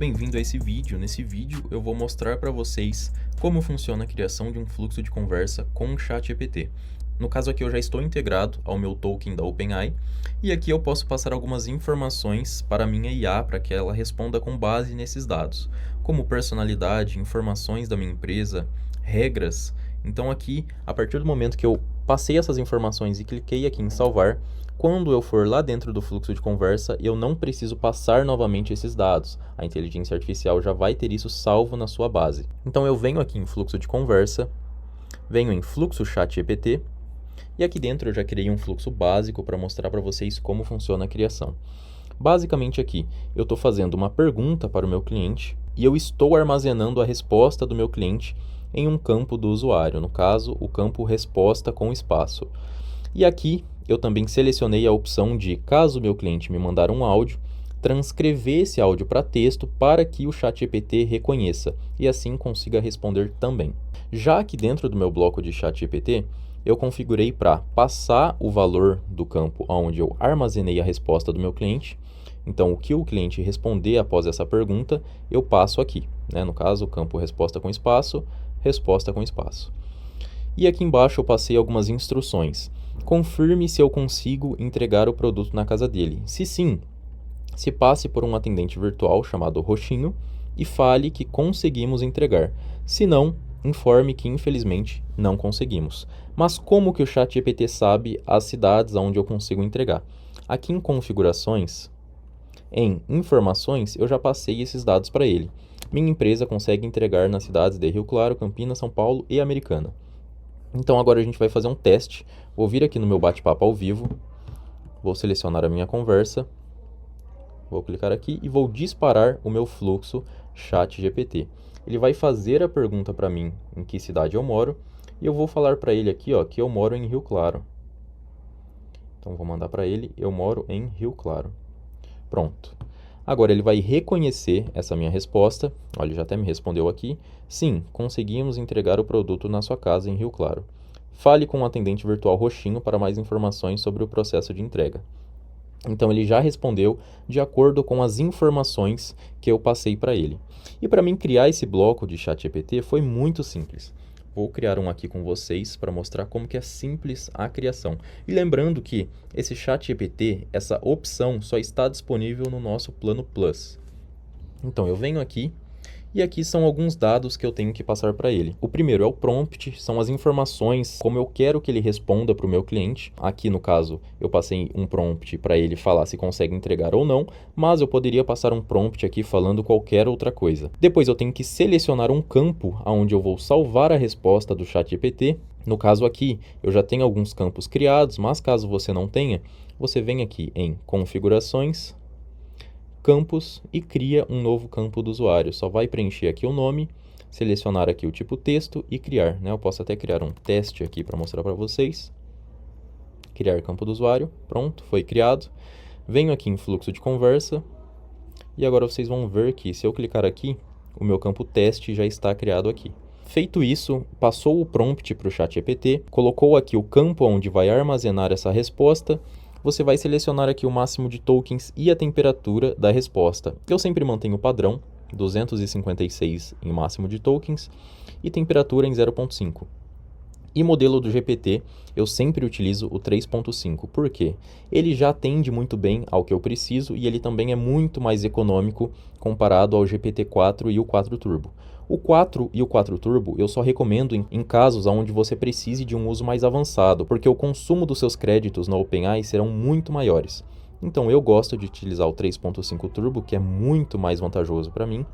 bem-vindo a esse vídeo. Nesse vídeo eu vou mostrar para vocês como funciona a criação de um fluxo de conversa com o ChatGPT. No caso aqui eu já estou integrado ao meu token da OpenAI e aqui eu posso passar algumas informações para a minha IA para que ela responda com base nesses dados, como personalidade, informações da minha empresa, regras. Então aqui, a partir do momento que eu passei essas informações e cliquei aqui em salvar, quando eu for lá dentro do fluxo de conversa, eu não preciso passar novamente esses dados. A inteligência artificial já vai ter isso salvo na sua base. Então eu venho aqui em fluxo de conversa, venho em fluxo ChatGPT, e aqui dentro eu já criei um fluxo básico para mostrar para vocês como funciona a criação. Basicamente aqui, eu estou fazendo uma pergunta para o meu cliente e eu estou armazenando a resposta do meu cliente em um campo do usuário, no caso, o campo resposta com espaço. E aqui eu também selecionei a opção de, caso o meu cliente me mandar um áudio, transcrever esse áudio para texto para que o ChatGPT reconheça e assim consiga responder também. Já aqui dentro do meu bloco de ChatGPT, eu configurei para passar o valor do campo onde eu armazenei a resposta do meu cliente. Então, o que o cliente responder após essa pergunta, eu passo aqui, né? No caso, o campo resposta com espaço, resposta com espaço. E aqui embaixo eu passei algumas instruções. Confirme se eu consigo entregar o produto na casa dele. Se sim, se passe por um atendente virtual chamado Roxinho e fale que conseguimos entregar. Se não, informe que infelizmente não conseguimos. Mas como que o ChatGPT sabe as cidades onde eu consigo entregar? Aqui em configurações, em informações, eu já passei esses dados para ele. Minha empresa consegue entregar nas cidades de Rio Claro, Campinas, São Paulo e Americana. Então agora a gente vai fazer um teste. Vou vir aqui no meu bate-papo ao vivo, vou selecionar a minha conversa, vou clicar aqui e vou disparar o meu fluxo ChatGPT. Ele vai fazer a pergunta para mim em que cidade eu moro e eu vou falar para ele aqui, ó, que eu moro em Rio Claro. Então vou mandar para ele, eu moro em Rio Claro. Pronto. Agora ele vai reconhecer essa minha resposta. Olha, ele já até me respondeu aqui. Sim, conseguimos entregar o produto na sua casa em Rio Claro. Fale com o atendente virtual Roxinho para mais informações sobre o processo de entrega. Então ele já respondeu de acordo com as informações que eu passei para ele. E para mim criar esse bloco de ChatGPT foi muito simples. Vou criar um aqui com vocês para mostrar como que é simples a criação. E lembrando que esse ChatGPT, essa opção só está disponível no nosso plano Plus. Então eu venho aqui e aqui são alguns dados que eu tenho que passar para ele. O primeiro é o prompt, são as informações, como eu quero que ele responda para o meu cliente. Aqui no caso eu passei um prompt para ele falar se consegue entregar ou não, mas eu poderia passar um prompt aqui falando qualquer outra coisa. Depois eu tenho que selecionar um campo onde eu vou salvar a resposta do ChatGPT. No caso aqui eu já tenho alguns campos criados, mas caso você não tenha, você vem aqui em configurações, campos e cria um novo campo do usuário. Só vai preencher aqui o nome, selecionar aqui o tipo texto e criar, né? Eu posso até criar um teste aqui para mostrar para vocês. Criar campo do usuário, pronto, foi criado. Venho aqui em fluxo de conversa e agora vocês vão ver que se eu clicar aqui, o meu campo teste já está criado aqui. Feito isso, passou o prompt para o ChatGPT, colocou aqui o campo onde vai armazenar essa resposta. Você vai selecionar aqui o máximo de tokens e a temperatura da resposta. Eu sempre mantenho o padrão, 256 em máximo de tokens e temperatura em 0.5. E modelo do GPT, eu sempre utilizo o 3.5. Por quê? Ele já atende muito bem ao que eu preciso e ele também é muito mais econômico comparado ao GPT-4 e o 4 Turbo. O 4 e o 4 Turbo eu só recomendo em casos onde você precise de um uso mais avançado, porque o consumo dos seus créditos na OpenAI serão muito maiores. Então eu gosto de utilizar o 3.5 Turbo, que é muito mais vantajoso para mim,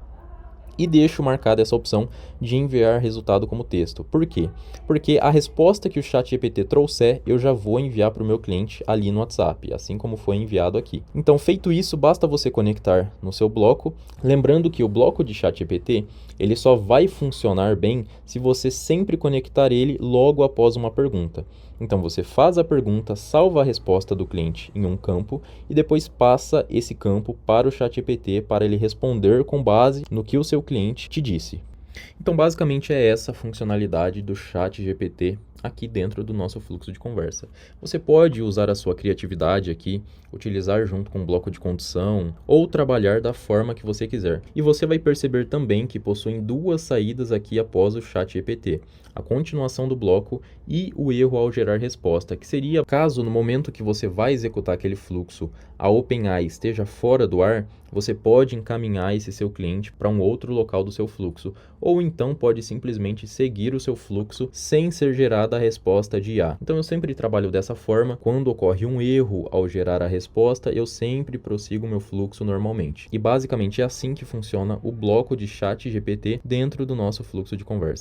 e deixo marcada essa opção de enviar resultado como texto. Por quê? Porque a resposta que o ChatGPT trouxer, eu já vou enviar para o meu cliente ali no WhatsApp, assim como foi enviado aqui. Então, feito isso, basta você conectar no seu bloco. Lembrando que o bloco de ChatGPT, ele só vai funcionar bem se você sempre conectar ele logo após uma pergunta. Então, você faz a pergunta, salva a resposta do cliente em um campo e depois passa esse campo para o ChatGPT para ele responder com base no que o seu cliente te disse. Então, basicamente é essa a funcionalidade do Chat GPT aqui dentro do nosso fluxo de conversa. Você pode usar a sua criatividade aqui, utilizar junto com um bloco de condução ou trabalhar da forma que você quiser. E você vai perceber também que possuem duas saídas aqui após o Chat GPT: a continuação do bloco e o erro ao gerar resposta, que seria caso no momento que você vai executar aquele fluxo, a OpenAI esteja fora do ar, você pode encaminhar esse seu cliente para um outro local do seu fluxo, ou então pode simplesmente seguir o seu fluxo sem ser gerada a resposta de IA. Então eu sempre trabalho dessa forma. Quando ocorre um erro ao gerar a resposta, eu sempre prossigo o meu fluxo normalmente. E basicamente é assim que funciona o bloco de Chat GPT dentro do nosso fluxo de conversa.